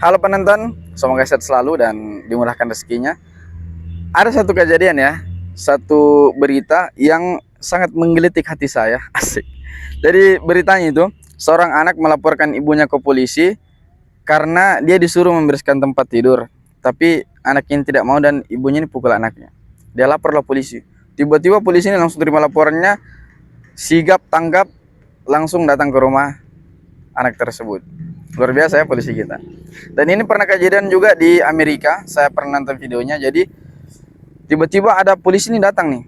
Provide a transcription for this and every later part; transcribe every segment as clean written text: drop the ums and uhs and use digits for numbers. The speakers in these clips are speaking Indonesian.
Halo penonton, semoga sehat selalu dan dimurahkan rezekinya. Ada satu kejadian ya, satu berita yang sangat menggelitik hati saya. Asik. Jadi beritanya itu, seorang anak melaporkan ibunya ke polisi karena dia disuruh membereskan tempat tidur. Tapi anaknya tidak mau dan ibunya ini pukul anaknya. Dia laporlah polisi. Tiba-tiba polisi ini langsung terima laporannya, sigap tanggap, langsung datang ke rumah anak tersebut. Luar biasa ya polisi kita. Dan ini pernah kejadian juga di Amerika. Saya pernah nonton videonya. Jadi tiba-tiba ada polisi ini datang nih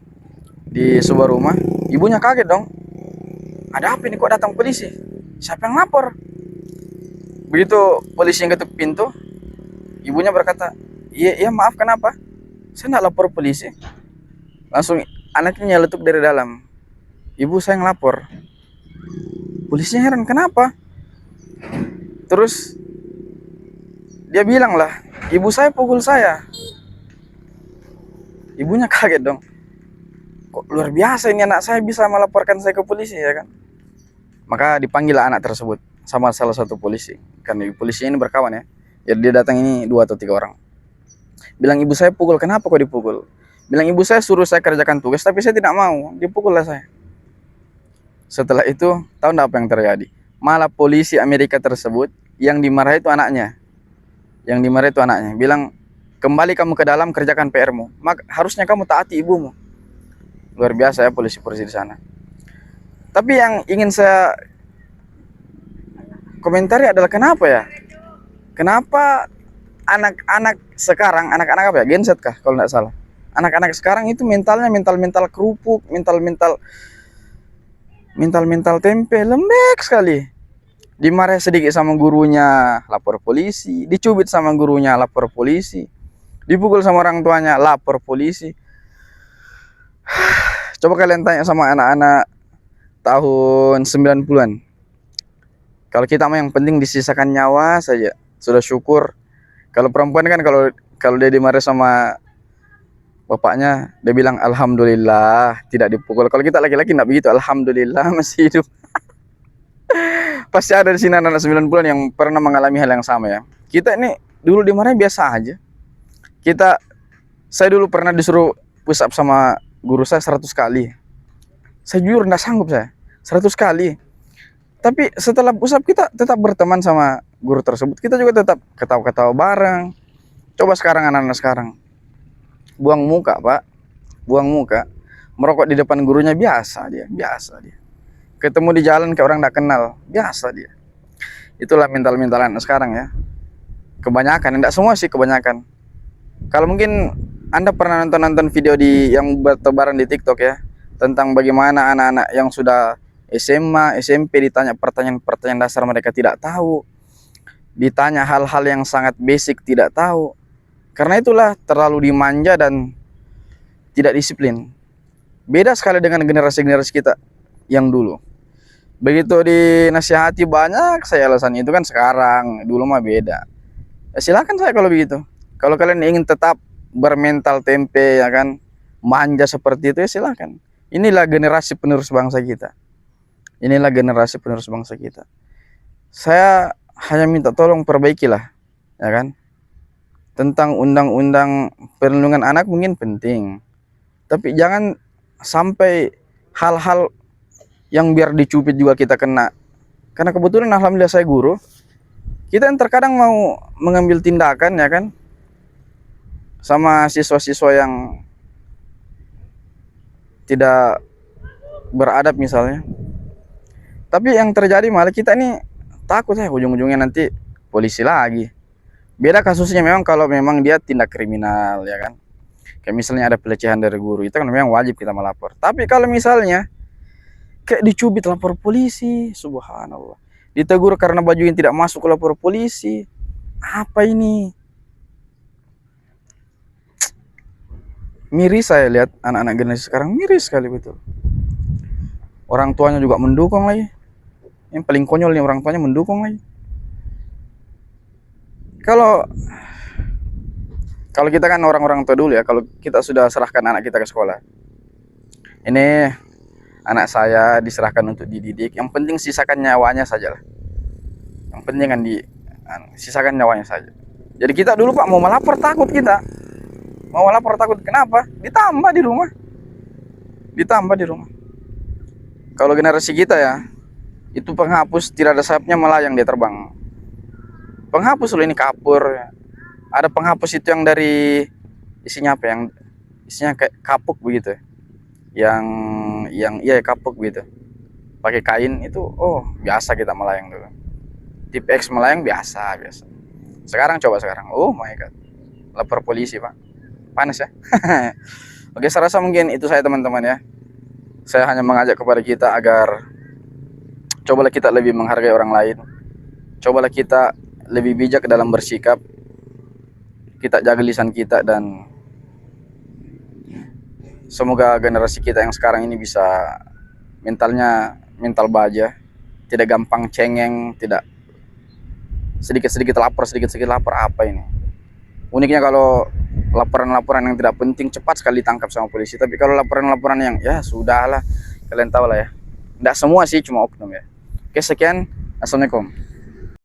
di sebuah rumah. Ibunya kaget dong. Ada apa ini kok datang polisi? Siapa yang lapor? Begitu polisi yang ketuk pintu, ibunya berkata, iya maaf kenapa? Saya nggak lapor polisi. Langsung anaknya nyeletuk dari dalam. Ibu saya ngelapor. Polisinya heran kenapa? Terus dia bilang lah, ibu saya pukul saya. Ibunya kaget dong. Kok luar biasa ini anak saya bisa melaporkan saya ke polisi ya kan? Maka dipanggil anak tersebut sama salah satu polisi. Karena polisi ini berkawan ya. Jadi dia datang ini 2 atau 3 orang. Bilang ibu saya pukul, kenapa kok dipukul? Bilang ibu saya suruh saya kerjakan tugas tapi saya tidak mau, dipukul lah saya. Setelah itu, tahu enggak apa yang terjadi? Malah polisi Amerika tersebut yang dimarahi itu anaknya. Yang dimarahi itu anaknya. Bilang, kembali kamu ke dalam kerjakan PR-mu. Harusnya kamu taati ibumu. Luar biasa ya polisi-polisi di sana. Tapi yang ingin saya komentari adalah kenapa ya? Kenapa anak-anak sekarang, anak-anak apa ya? Gen Z kah kalau nggak salah. Anak-anak sekarang itu mentalnya mental kerupuk, mental tempe, lembek sekali. Dimarahi sedikit sama gurunya, lapor polisi. Dicubit sama gurunya, lapor polisi. Dipukul sama orang tuanya, lapor polisi. Coba kalian tanya sama anak-anak tahun 90-an. Kalau kita mah yang penting disisakan nyawa saja, sudah syukur. Kalau perempuan kan kalau dia dimarahi sama bapaknya, dia bilang alhamdulillah tidak dipukul. Kalau kita laki-laki enggak begitu, alhamdulillah masih hidup. Pasti ada di sini anak-anak 90-an yang pernah mengalami hal yang sama ya. Kita ini dulu dimarahi biasa aja. Saya dulu pernah disuruh push up sama guru saya 100 kali. Saya jujur enggak sanggup saya. 100 kali. Tapi setelah push up kita tetap berteman sama guru tersebut. Kita juga tetap ketawa-ketawa bareng. Coba sekarang anak-anak sekarang. Buang muka, Pak. Buang muka. Merokok di depan gurunya biasa dia. Ketemu di jalan kayak orang enggak kenal, biasa dia. Itulah mental-mental anak sekarang ya. Kebanyakan, enggak semua sih kebanyakan. Kalau mungkin Anda pernah nonton video yang bertebaran di TikTok ya, tentang bagaimana anak-anak yang sudah SMA, SMP ditanya pertanyaan-pertanyaan dasar mereka tidak tahu. Ditanya hal-hal yang sangat basic tidak tahu. Karena itulah terlalu dimanja dan tidak disiplin. Beda sekali dengan generasi-generasi kita yang dulu. Begitu dinasihati banyak saya alasan itu kan sekarang, dulu mah beda. Ya silakan saya kalau begitu. Kalau kalian ingin tetap bermental tempe ya kan, manja seperti itu ya silakan. Inilah generasi penerus bangsa kita. Saya hanya minta tolong perbaikilah, ya kan? Tentang undang-undang perlindungan anak mungkin penting. Tapi jangan sampai hal-hal yang biar dicubit juga kita kena. Karena kebetulan alhamdulillah saya guru. Kita yang terkadang mau mengambil tindakan ya kan, sama siswa-siswa yang tidak beradab misalnya. Tapi yang terjadi malah kita ini takut ya ujung-ujungnya nanti polisi lagi. Beda kasusnya memang kalau memang dia tindak kriminal ya kan. Kayak misalnya ada pelecehan dari guru, itu kan memang wajib kita melapor. Tapi kalau misalnya kayak dicubit lapor polisi, subhanallah. Ditegur karena baju yang tidak masuk lapor polisi. Apa ini? Miris saya lihat anak-anak generasi sekarang, miris sekali betul. Orang tuanya juga mendukung lagi. Yang paling konyol nih orang tuanya mendukung lagi. Kalau kita kan orang-orang tua dulu ya, kalau kita sudah serahkan anak kita ke sekolah. Ini anak saya diserahkan untuk dididik, yang penting sisakan nyawanya saja lah. Yang penting kan sisakan nyawanya saja. Jadi kita dulu Pak mau melapor takut kita. Mau melapor takut, kenapa? Ditambah di rumah. Ditambah di rumah. Kalau generasi kita ya, itu penghapus tidak ada sayapnya melayang dia terbang. Penghapus loh ini kapur. Ada penghapus itu yang dari isinya apa, yang isinya kayak kapuk begitu. Yang iya kapuk gitu. Pakai kain itu, oh biasa kita melayang dulu. Tip X melayang biasa. Sekarang coba sekarang, oh my god, lapor polisi Pak, panas ya. Oke, saya rasa mungkin itu saya teman-teman ya. Saya hanya mengajak kepada kita agar cobalah kita lebih menghargai orang lain. Cobalah kita lebih bijak dalam bersikap. Kita jaga lisan kita, dan semoga generasi kita yang sekarang ini bisa mental baja, tidak gampang cengeng, tidak sedikit-sedikit lapor apa ini. Uniknya kalau laporan-laporan yang tidak penting cepat sekali ditangkap sama polisi, tapi kalau laporan-laporan yang ya sudahlah, kalian tahu lah ya, tidak semua sih, cuma oknum ya. Oke, sekian, assalamualaikum.